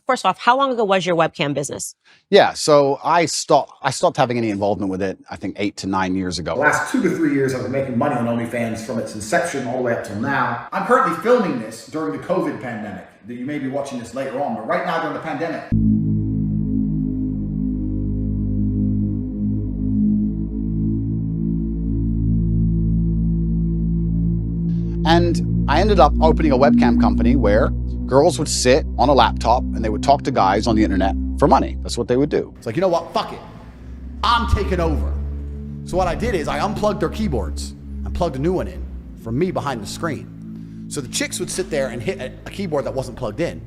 First off, how long ago was your webcam business? Yeah, so I stopped having any involvement with it, I think 8 to 9 years ago. The last 2 to 3 years, I've been making money on OnlyFans from its inception all the way up till now. I'm currently filming this during the COVID pandemic. You may be watching this later on, but right now during the pandemic. And I ended up opening a webcam company where girls would sit on a laptop and they would talk to guys on the internet for money. That's what they would do. It's like, you know what? Fuck it. I'm taking over. So what I did is I unplugged their keyboards and plugged a new one in from me behind the screen. So the chicks would sit there and hit a keyboard that wasn't plugged in.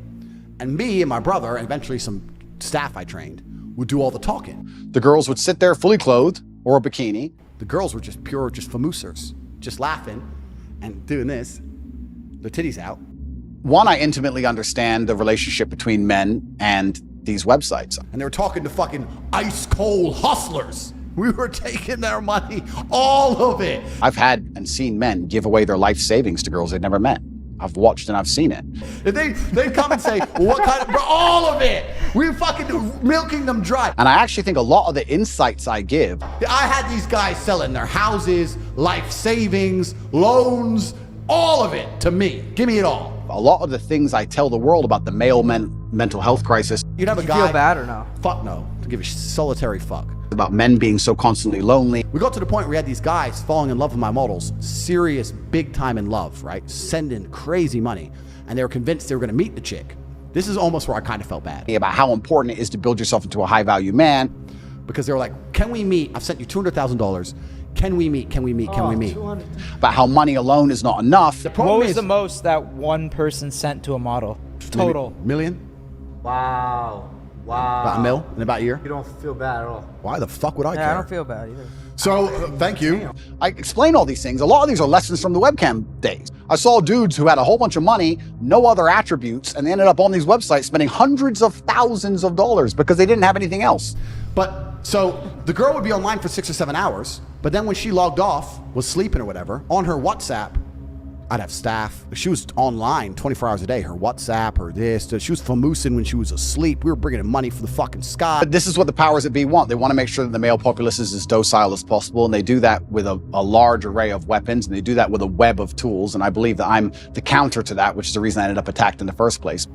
And me and my brother, and eventually some staff I trained, would do all the talking. The girls would sit there fully clothed or a bikini. The girls were just pure, just famoosers, just laughing and doing this, their titties out. One, I intimately understand the relationship between men and these websites. And they were talking to fucking ice cold hustlers. We were taking their money, all of it. I've had and seen men give away their life savings to girls they'd never met. I've watched and I've seen it. If they come and say, well, what kind of, bro, all of it. We fucking milking them dry. And I actually think a lot of the insights I give. I had these guys selling their houses, life savings, loans, all of it to me. Give me it all. A lot of the things I tell the world about the male mental health crisis. You'd have a guy. Feel bad or no? Fuck no. To give a solitary fuck. About men being so constantly lonely. We got to the point where we had these guys falling in love with my models, serious, big time in love, right? Sending crazy money. And they were convinced they were going to meet the chick. This is almost where I kind of felt bad. About how important it is to build yourself into a high value man. Because they were like, can we meet? I've sent you $200,000. Can we meet? Can we meet? Can we meet? About how money alone is not enough. The problem What was is, the most that one person sent to a model? Total. million? Wow. Wow. About a mil in about a year? You don't feel bad at all. Why the fuck would I care? Yeah, I don't feel bad either. So, thank you. I explain all these things. A lot of these are lessons from the webcam days. I saw dudes who had a whole bunch of money, no other attributes, and they ended up on these websites spending hundreds of thousands of dollars because they didn't have anything else. But, so, the girl would be online for 6 or 7 hours, but then when she logged off, was sleeping or whatever, on her WhatsApp, I'd have staff. She was online 24 hours a day. Her WhatsApp, her this. She was famoosing when she was asleep. We were bringing in money for the fucking sky. But this is what the powers that be want. They want to make sure that the male populace is as docile as possible, and they do that with a large array of weapons, and they do that with a web of tools, and I believe that I'm the counter to that, which is the reason I ended up attacked in the first place.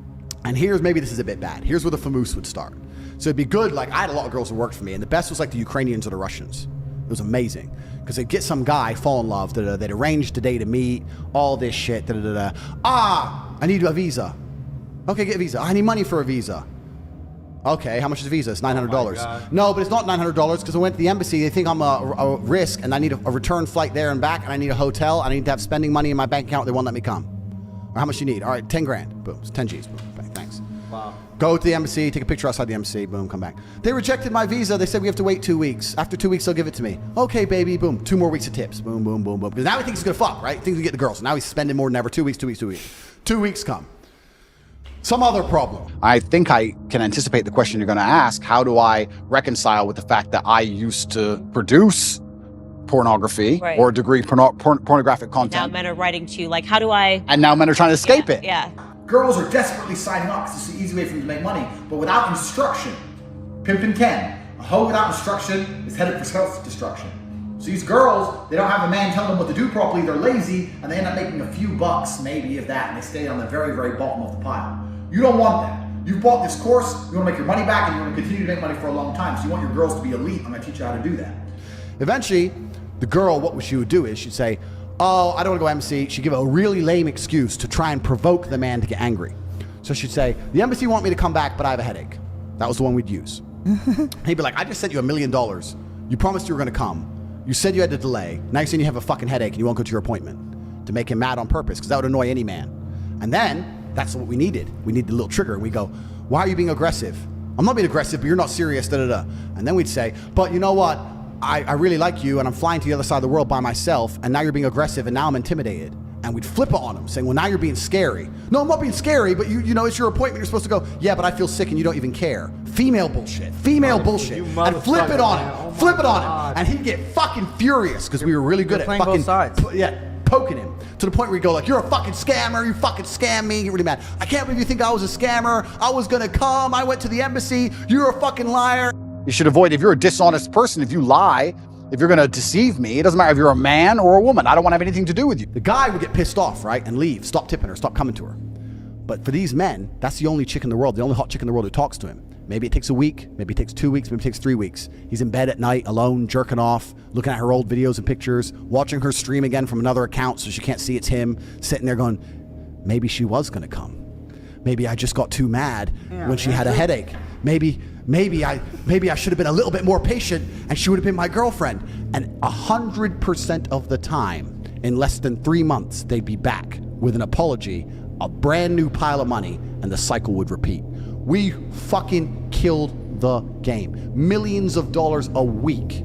And maybe this is a bit bad. Here's where the famoose would start. So it'd be good, like I had a lot of girls who worked for me, and the best was like the Ukrainians or the Russians. It was amazing. Because they'd get some guy, fall in love, they'd arrange the day to meet, all this shit, I need a visa. Okay, get a visa. I need money for a visa. Okay, how much is a visa? It's $900. No, but it's not $900 because I went to the embassy. They think I'm a risk and I need a return flight there and back, and I need a hotel. I need to have spending money in my bank account. They won't let me come. Or how much you need? All right, 10 grand. Boom, it's 10 G's. Boom, thanks. Wow. Go to the embassy, take a picture outside the embassy, boom, come back. They rejected my visa. They said we have to wait 2 weeks. After 2 weeks, they'll give it to me. Okay, baby, boom. 2 more weeks of tips. Boom, boom, boom, boom. Because now he thinks he's gonna fuck, right? He thinks he get the girls. Now he's spending more than ever. 2 weeks, 2 weeks, 2 weeks. 2 weeks come. Some other problem. I think I can anticipate the question you're going to ask. How do I reconcile with the fact that I used to produce pornography or degree pornographic content? Now men are writing to you, like, how do I... And now men are trying to escape it. Yeah. Girls are desperately signing up because it's the easy way for them to make money, but without instruction. Pimpin' Ken, a hoe without instruction is headed for self-destruction. So these girls, they don't have a man telling them what to do properly, they're lazy, and they end up making a few bucks, maybe if that, and they stay on the very, very bottom of the pile. You don't want that. You've bought this course, you want to make your money back, and you want to continue to make money for a long time, so you want your girls to be elite. I'm going to teach you how to do that. Eventually, the girl, what she would do is she'd say, oh, I don't want to go embassy. She'd give a really lame excuse to try and provoke the man to get angry. So she'd say, the embassy want me to come back, but I have a headache. That was the one we'd use. He'd be like, I just sent you $1 million. You promised you were going to come. You said you had to delay. Now you're saying you have a fucking headache and you won't go to your appointment. To make him mad on purpose, because that would annoy any man. And then, that's what we needed. We needed a little trigger. And we go, why are you being aggressive? I'm not being aggressive, but you're not serious, da-da-da. And then we'd say, but you know what? I really like you, and I'm flying to the other side of the world by myself, and now you're being aggressive, and now I'm intimidated. And we'd flip it on him, saying, well, now you're being scary. No, I'm not being scary, but you know, it's your appointment. You're supposed to go, yeah, but I feel sick, and you don't even care. Female bullshit. Female bullshit. And flip it on him. Flip it on him. And he'd get fucking furious, because we were really good at fucking... both sides. Yeah, poking him. to the point where you go like, you're a fucking scammer, you fucking scam me, you're really mad. I can't believe you think I was a scammer, I was gonna come, I went to the embassy, you're a fucking liar. You should avoid, if you're a dishonest person, if you lie, if you're gonna deceive me, it doesn't matter if you're a man or a woman, I don't want to have anything to do with you. The guy would get pissed off, right, and leave, stop tipping her, stop coming to her. But for these men, that's the only chick in the world, the only hot chick in the world who talks to him. Maybe it takes a week, maybe it takes 2 weeks, maybe it takes 3 weeks. He's in bed at night, alone, jerking off, looking at her old videos and pictures, watching her stream again from another account so she can't see it's him, sitting there going, maybe she was gonna come. Maybe I just got too mad when she had a headache. Maybe I should have been a little bit more patient and she would have been my girlfriend. And 100% of the time, in less than 3 months, they'd be back with an apology, a brand new pile of money, and the cycle would repeat. We fucking killed the game. Millions of dollars a week.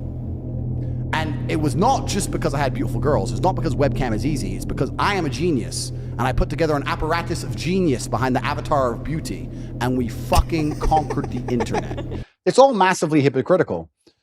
And it was not just because I had beautiful girls. It's not because webcam is easy. It's because I am a genius. And I put together an apparatus of genius behind the avatar of beauty. And we fucking conquered the internet. It's all massively hypocritical.